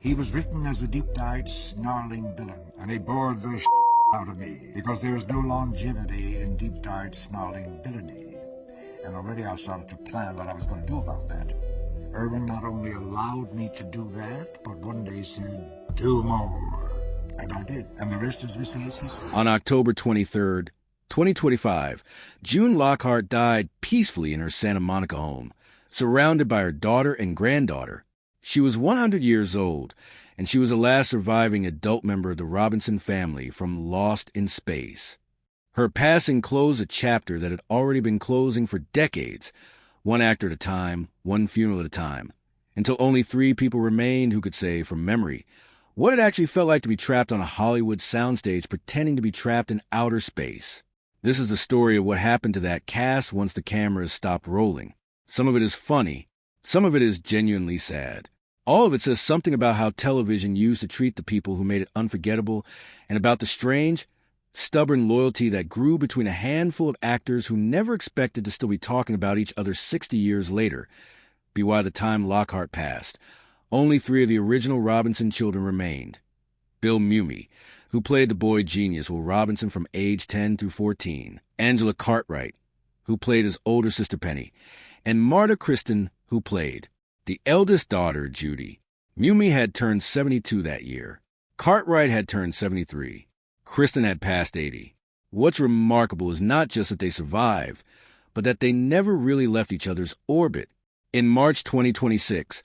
He was written as a deep-dyed, snarling villain, and he bored the out of me, because there's no longevity in deep-dyed, snarling villainy. And already I started to plan what I was going to do about that. Irwin not only allowed me to do that, but one day said, do more. And I did. And the rest, as we say, is history. On October 23rd, 2025, June Lockhart died peacefully in her Santa Monica home, surrounded by her daughter and granddaughter. She was 100 years old, and she was the last surviving adult member of the Robinson family from Lost in Space. Her passing closed a chapter that had already been closing for decades, one actor at a time, one funeral at a time, until only 3 people remained who could say, from memory, what it actually felt like to be trapped on a Hollywood soundstage pretending to be trapped in outer space. This is the story of what happened to that cast once the cameras stopped rolling. Some of it is funny, some of it is genuinely sad. All of it says something about how television used to treat the people who made it unforgettable, and about the strange, stubborn loyalty that grew between a handful of actors who never expected to still be talking about each other 60 years later, be why the time Lockhart passed. Only 3 of the original Robinson children remained. Bill Mumy, who played the boy genius Will Robinson from age 10 through 14, Angela Cartwright, who played his older sister Penny, and Marta Kristen, who played the eldest daughter, Judy. Mumy had turned 72 that year. Cartwright had turned 73. Kristen had passed 80. What's remarkable is not just that they survived, but that they never really left each other's orbit. In March 2026,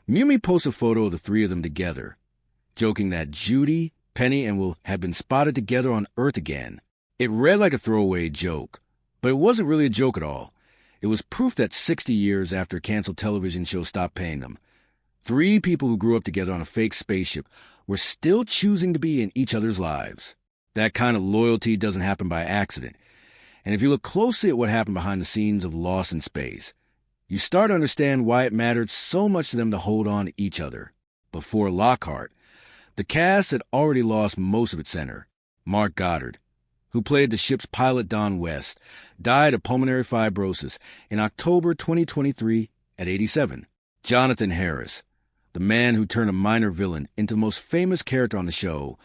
Mumy posted a photo of the 3 of them together, joking that Judy, Penny, and Will have been spotted together on Earth again. It read like a throwaway joke, but it wasn't really a joke at all. It was proof that 60 years after a canceled television show stopped paying them, 3 people who grew up together on a fake spaceship were still choosing to be in each other's lives. That kind of loyalty doesn't happen by accident. And if you look closely at what happened behind the scenes of Lost in Space, you start to understand why it mattered so much to them to hold on to each other. Before Lockhart, the cast had already lost most of its center. Mark Goddard, who played the ship's pilot Don West, died of pulmonary fibrosis in October 2023 at 87. Jonathan Harris, the man who turned a minor villain into the most famous character on the show,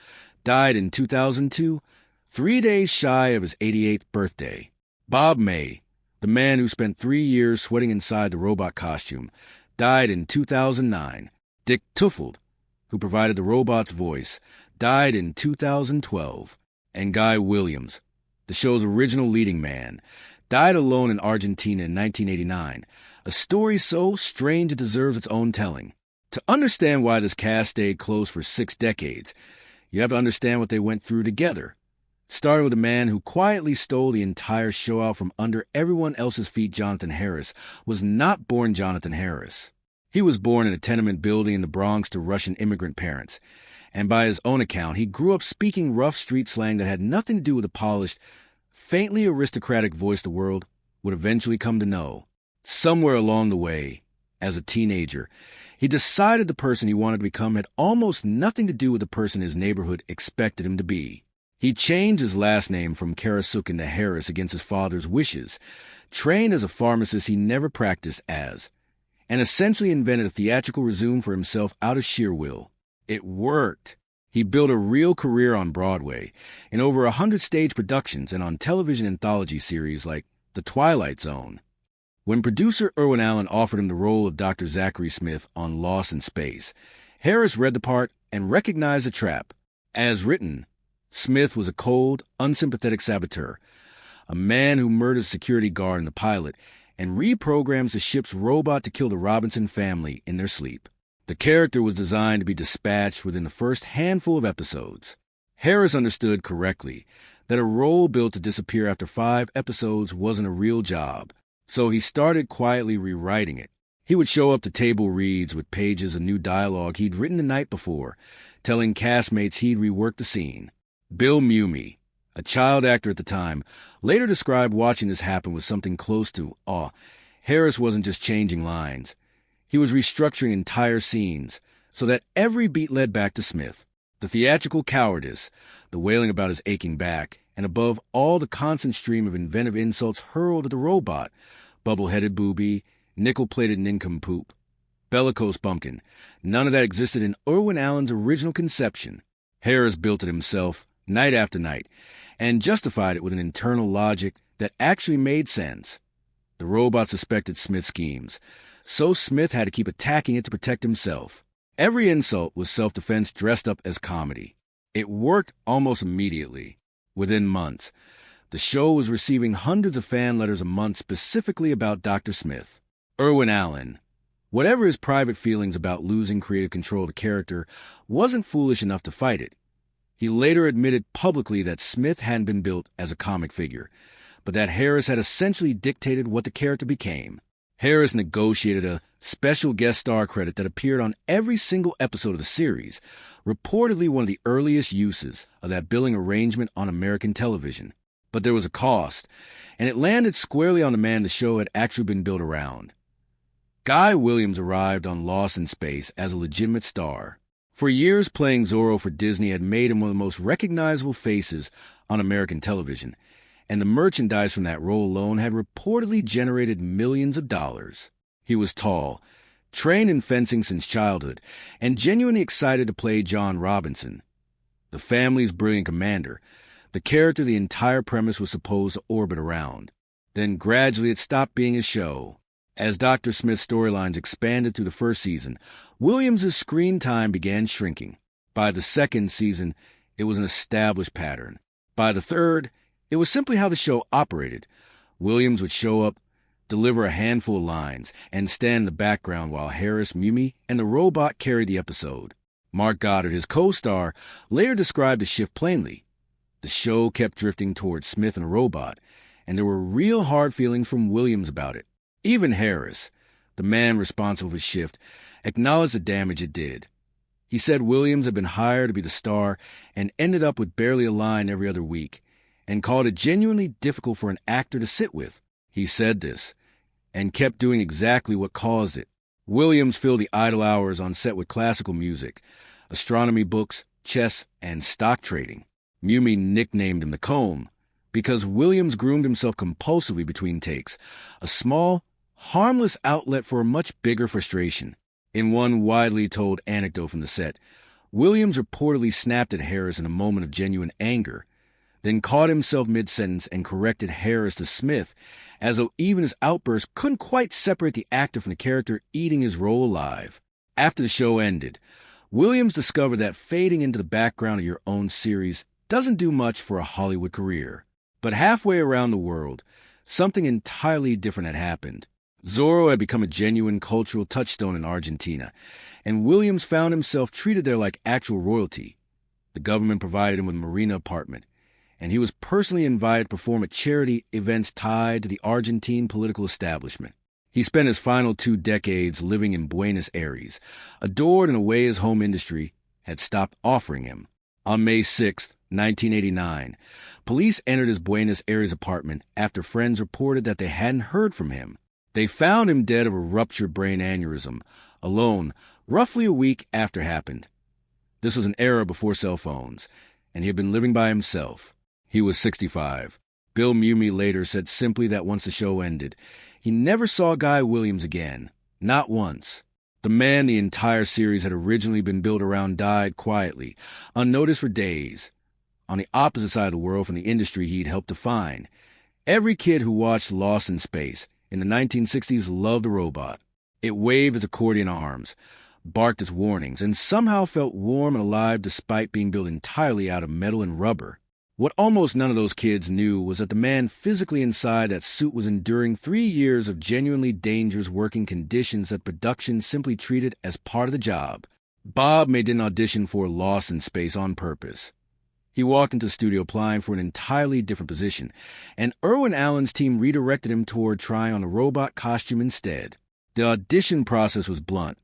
died in 2002, 3 days shy of his 88th birthday. Bob May, the man who spent 3 years sweating inside the robot costume, died in 2009. Dick Tufeld, who provided the robot's voice, died in 2012. And Guy Williams, the show's original leading man, died alone in Argentina in 1989, a story so strange it deserves its own telling. To understand why this cast stayed close for 6 decades, you have to understand what they went through together. Starting with a man who quietly stole the entire show out from under everyone else's feet. Jonathan Harris was not born Jonathan Harris. He was born in a tenement building in the Bronx to Russian immigrant parents, and by his own account, he grew up speaking rough street slang that had nothing to do with the polished, faintly aristocratic voice the world would eventually come to know. Somewhere along the way, as a teenager, he decided the person he wanted to become had almost nothing to do with the person his neighborhood expected him to be. He changed his last name from Karasukin to Harris against his father's wishes, trained as a pharmacist he never practiced as, and essentially invented a theatrical resume for himself out of sheer will. It worked. He built a real career on Broadway, in over 100 stage productions and on television anthology series like The Twilight Zone. When producer Irwin Allen offered him the role of Dr. Zachary Smith on Lost in Space, Harris read the part and recognized the trap. As written, Smith was a cold, unsympathetic saboteur, a man who murders a security guard and the pilot and reprograms the ship's robot to kill the Robinson family in their sleep. The character was designed to be dispatched within the first handful of episodes. Harris understood correctly that a role built to disappear after 5 episodes wasn't a real job, so he started quietly rewriting it. He would show up to table reads with pages of new dialogue he'd written the night before, telling castmates he'd reworked the scene. Bill Mumy, a child actor at the time, later described watching this happen with something close to awe. Harris wasn't just changing lines. He was restructuring entire scenes so that every beat led back to Smith. The theatrical cowardice, the wailing about his aching back, and above all the constant stream of inventive insults hurled at the robot, bubble-headed booby, nickel-plated nincompoop. bellicose bumpkin. None of that existed in Irwin Allen's original conception. Harris built it himself, night after night, and justified it with an internal logic that actually made sense. The robot suspected Smith's schemes, so Smith had to keep attacking it to protect himself. Every insult was self-defense dressed up as comedy. It worked almost immediately. Within months, the show was receiving hundreds of fan letters a month specifically about Dr. Smith. Irwin Allen, whatever his private feelings about losing creative control of the character, wasn't foolish enough to fight it. He later admitted publicly that Smith hadn't been built as a comic figure, but that Harris had essentially dictated what the character became. Harris negotiated a special guest star credit that appeared on every single episode of the series, reportedly one of the earliest uses of that billing arrangement on American television. But there was a cost, and it landed squarely on the man the show had actually been built around. Guy Williams arrived on Lost in Space as a legitimate star. For years, playing Zorro for Disney had made him one of the most recognizable faces on American television, and the merchandise from that role alone had reportedly generated millions of dollars. He was tall, trained in fencing since childhood, and genuinely excited to play John Robinson, the family's brilliant commander, the character the entire premise was supposed to orbit around. Then gradually it stopped being a show. As Dr. Smith's storylines expanded through the first season, Williams' screen time began shrinking. By the second season, it was an established pattern. By the third, it was simply how the show operated. Williams would show up, deliver a handful of lines, and stand in the background while Harris, Mumi, and the robot carried the episode. Mark Goddard, his co-star, later described the shift plainly. The show kept drifting towards Smith and the robot, and there were real hard feelings from Williams about it. Even Harris, the man responsible for the shift, acknowledged the damage it did. He said Williams had been hired to be the star and ended up with barely a line every other week, and called it genuinely difficult for an actor to sit with. He said this, and kept doing exactly what caused it. Williams filled the idle hours on set with classical music, astronomy books, chess, and stock trading. Mumi nicknamed him the Comb, because Williams groomed himself compulsively between takes, a small, harmless outlet for a much bigger frustration. In one widely told anecdote from the set, Williams reportedly snapped at Harris in a moment of genuine anger, then caught himself mid-sentence and corrected Harris to Smith, as though even his outburst couldn't quite separate the actor from the character eating his role alive. After the show ended, Williams discovered that fading into the background of your own series doesn't do much for a Hollywood career. But halfway around the world, something entirely different had happened. Zorro had become a genuine cultural touchstone in Argentina, and Williams found himself treated there like actual royalty. The government provided him with a marina apartment, and he was personally invited to perform at charity events tied to the Argentine political establishment. He spent his final 2 decades living in Buenos Aires, adored in a way his home industry had stopped offering him. On May 6, 1989, police entered his Buenos Aires apartment after friends reported that they hadn't heard from him. They found him dead of a ruptured brain aneurysm, alone, roughly a week after it happened. This was an era before cell phones, and he had been living by himself. He was 65. Bill Mumi later said simply that once the show ended, he never saw Guy Williams again. Not once. The man the entire series had originally been built around died quietly, unnoticed for days, on the opposite side of the world from the industry he'd helped define. Every kid who watched Lost in Space in the 1960s loved the robot. It waved its accordion arms, barked its warnings, and somehow felt warm and alive despite being built entirely out of metal and rubber. What almost none of those kids knew was that the man physically inside that suit was enduring 3 years of genuinely dangerous working conditions that production simply treated as part of the job. Bob made an audition for Lost in Space on purpose. He walked into the studio applying for an entirely different position, and Irwin Allen's team redirected him toward trying on a robot costume instead. The audition process was blunt.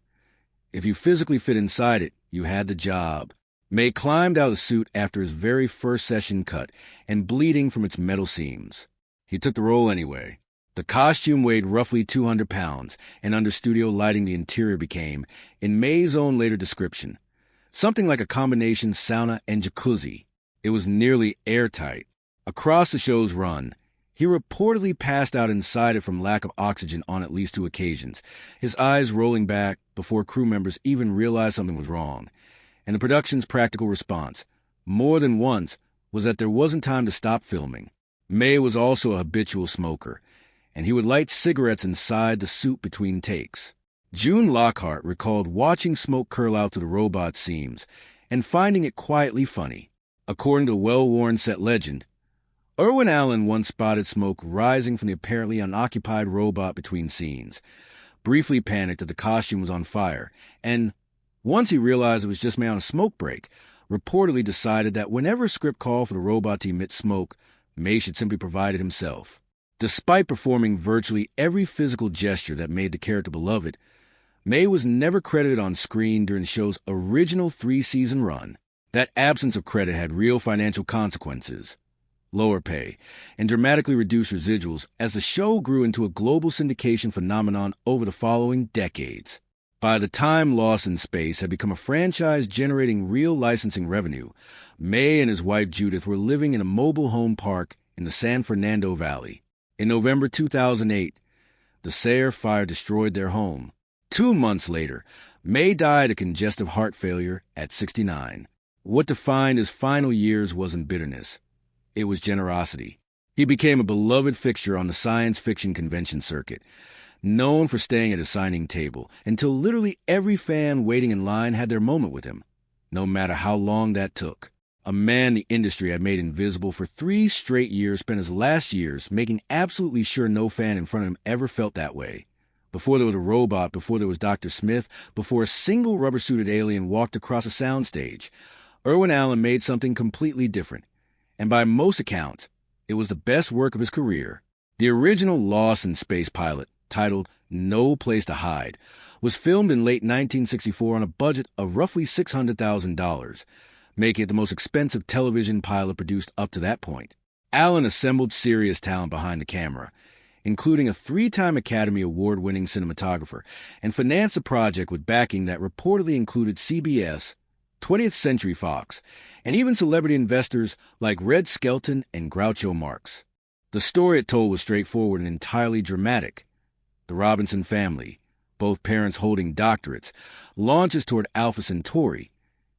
If you physically fit inside it, you had the job. May climbed out of the suit after his very first session cut and bleeding from its metal seams. He took the role anyway. The costume weighed roughly 200 pounds, and under studio lighting the interior became, in May's own later description, something like a combination sauna and jacuzzi. It was nearly airtight. Across the show's run, He reportedly passed out inside it from lack of oxygen on at least 2 occasions, his eyes rolling back before crew members even realized something was wrong. And the production's practical response, more than once, was that there wasn't time to stop filming. May was also a habitual smoker, and he would light cigarettes inside the suit between takes. June Lockhart recalled watching smoke curl out through the robot's seams and finding it quietly funny. According to well-worn set legend, Irwin Allen once spotted smoke rising from the apparently unoccupied robot between scenes, briefly panicked that the costume was on fire, and, once he realized it was just made on a smoke break, reportedly decided that whenever a script called for the robot to emit smoke, May should simply provide it himself. Despite performing virtually every physical gesture that made the character beloved, May was never credited on screen during the show's original 3-season run. That absence of credit had real financial consequences. Lower pay, and dramatically reduced residuals as the show grew into a global syndication phenomenon over the following decades. By the time Lost in Space had become a franchise generating real licensing revenue, May and his wife Judith were living in a mobile home park in the San Fernando Valley. In November 2008, the Sayre fire destroyed their home. 2 months later, May died of congestive heart failure at 69. What defined his final years wasn't bitterness. It was generosity. He became a beloved fixture on the science fiction convention circuit, known for staying at his signing table until literally every fan waiting in line had their moment with him, no matter how long that took. A man the industry had made invisible for 3 straight years spent his last years making absolutely sure no fan in front of him ever felt that way. Before there was a robot, before there was Dr. Smith, before a single rubber-suited alien walked across a soundstage, Irwin Allen made something completely different. And by most accounts, it was the best work of his career. The original Lost in Space pilot, titled No Place to Hide, was filmed in late 1964 on a budget of roughly $600,000, making it the most expensive television pilot produced up to that point. Allen assembled serious talent behind the camera, including a 3-time Academy Award-winning cinematographer, and financed the project with backing that reportedly included CBS, 20th Century Fox, and even celebrity investors like Red Skelton and Groucho Marx. The story it told was straightforward and entirely dramatic. The Robinson family, both parents holding doctorates, launches toward Alpha Centauri,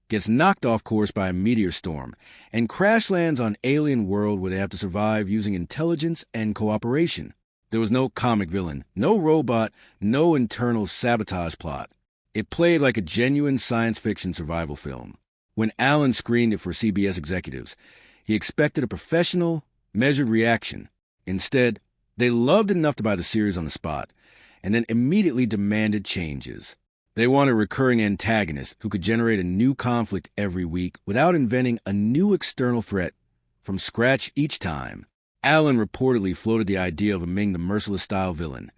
gets knocked off course by a meteor storm, and crash lands on an alien world where they have to survive using intelligence and cooperation. There was no comic villain, no robot, no internal sabotage plot. It played like a genuine science fiction survival film. When Allen screened it for CBS executives, he expected a professional, measured reaction. Instead, they loved it enough to buy the series on the spot, and then immediately demanded changes. They wanted a recurring antagonist who could generate a new conflict every week without inventing a new external threat from scratch each time. Allen reportedly floated the idea of a Ming the Merciless-style villain.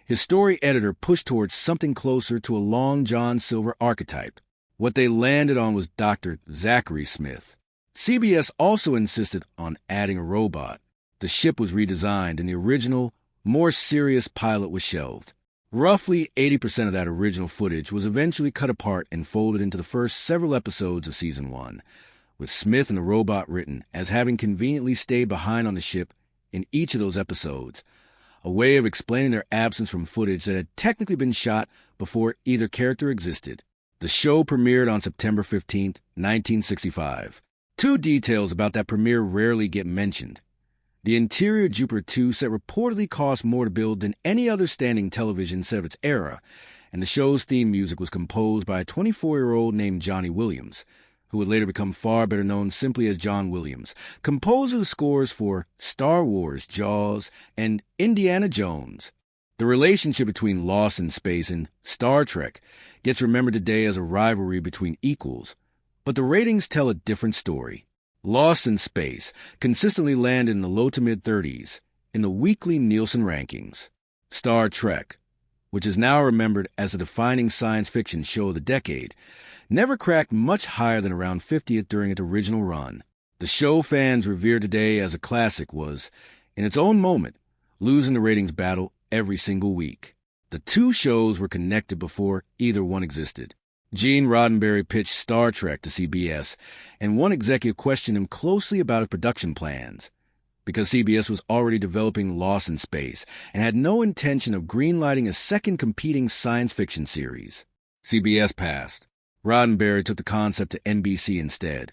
His story editor pushed towards something closer to a Long John Silver archetype. What they landed on was Dr. Zachary Smith. CBS also insisted on adding a robot. The ship was redesigned, and the original, more serious pilot was shelved. Roughly 80% of that original footage was eventually cut apart and folded into the first several episodes of Season 1, with Smith and the robot written as having conveniently stayed behind on the ship in each of those episodes, a way of explaining their absence from footage that had technically been shot before either character existed. The show premiered on September 15, 1965. 2 details about that premiere rarely get mentioned. The interior Jupiter 2 set reportedly cost more to build than any other standing television set of its era, and the show's theme music was composed by a 24-year-old named Johnny Williams, who would later become far better known simply as John Williams, composer of the scores for Star Wars, Jaws, and Indiana Jones. The relationship between Lost in Space and Star Trek gets remembered today as a rivalry between equals, but the ratings tell a different story. Lost in Space consistently landed in the low to mid-30s in the weekly Nielsen rankings. Star Trek, which is now remembered as a defining science fiction show of the decade, never cracked much higher than around 50th during its original run. The show fans revere today as a classic was, in its own moment, losing the ratings battle every single week. The 2 shows were connected before either one existed. Gene Roddenberry pitched Star Trek to CBS, and one executive questioned him closely about his production plans. because CBS was already developing Lost in Space and had no intention of greenlighting a second competing science fiction series. CBS passed. Roddenberry took the concept to NBC instead,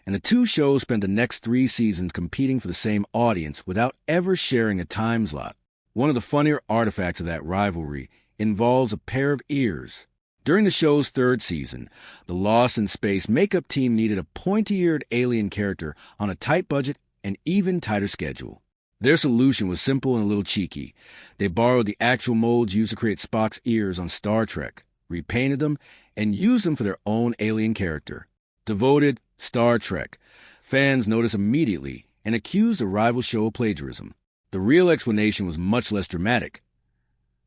and the two shows spent the next 3 seasons competing for the same audience without ever sharing a time slot. One of the funnier artifacts of that rivalry involves a pair of ears. During the show's 3rd season, the Lost in Space makeup team needed a pointy-eared alien character on a tight budget and even tighter schedule. Their solution was simple and a little cheeky. They borrowed the actual molds used to create Spock's ears on Star Trek, repainted them, and used them for their own alien character. Devoted Star Trek fans noticed immediately and accused the rival show of plagiarism. The real explanation was much less dramatic.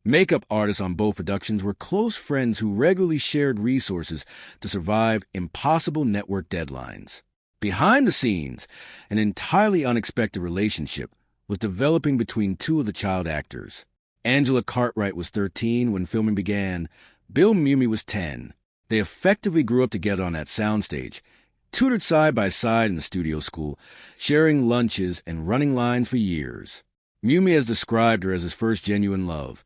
Makeup artists on both productions were close friends who regularly shared resources to survive impossible network deadlines. Behind the scenes, an entirely unexpected relationship was developing between 2 of the child actors. Angela Cartwright was 13 when filming began. Bill Mumy was 10. They effectively grew up together on that soundstage, tutored side by side in the studio school, sharing lunches and running lines for years. Mumy has described her as his first genuine love,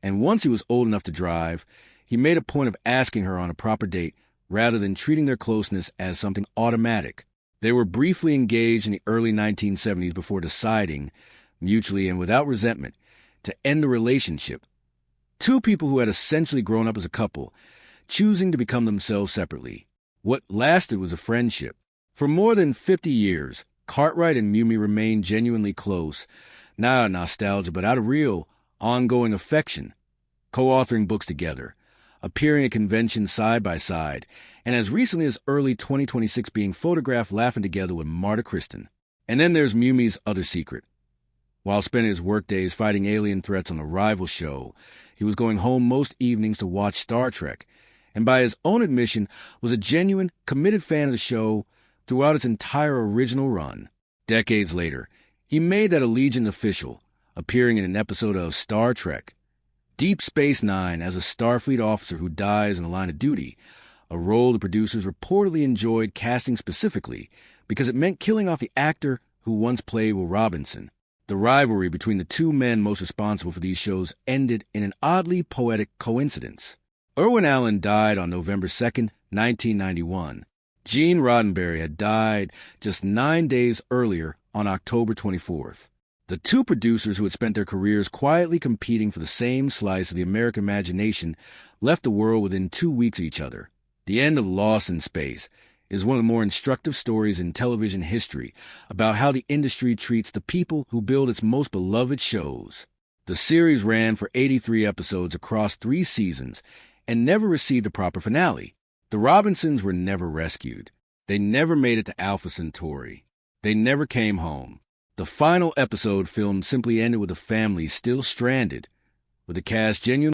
and once he was old enough to drive, he made a point of asking her on a proper date rather than treating their closeness as something automatic. They were briefly engaged in the early 1970s before deciding, mutually and without resentment, to end the relationship. 2 people who had essentially grown up as a couple, choosing to become themselves separately. What lasted was a friendship. For more than 50 years, Cartwright and Mumy remained genuinely close, not out of nostalgia, but out of real, ongoing affection, co-authoring books together, appearing at conventions side by side, and as recently as early 2026 being photographed laughing together with Marta Kristen. And then there's Mumy's other secret. While spending his workdays fighting alien threats on a rival show, he was going home most evenings to watch Star Trek, and by his own admission was a genuine, committed fan of the show throughout its entire original run. Decades later, he made that allegiance official, appearing in an episode of Star Trek Deep Space Nine as a Starfleet officer who dies in the line of duty, a role the producers reportedly enjoyed casting specifically because it meant killing off the actor who once played Will Robinson. The rivalry between the 2 men most responsible for these shows ended in an oddly poetic coincidence. Irwin Allen died on November 2nd, 1991. Gene Roddenberry had died just 9 days earlier on October 24th. The 2 producers who had spent their careers quietly competing for the same slice of the American imagination left the world within 2 weeks of each other. The end of Lost in Space is one of the more instructive stories in television history about how the industry treats the people who build its most beloved shows. The series ran for 83 episodes across 3 seasons and never received a proper finale. The Robinsons were never rescued. They never made it to Alpha Centauri. They never came home. The final episode filmed simply ended with the family still stranded, with the cast genuinely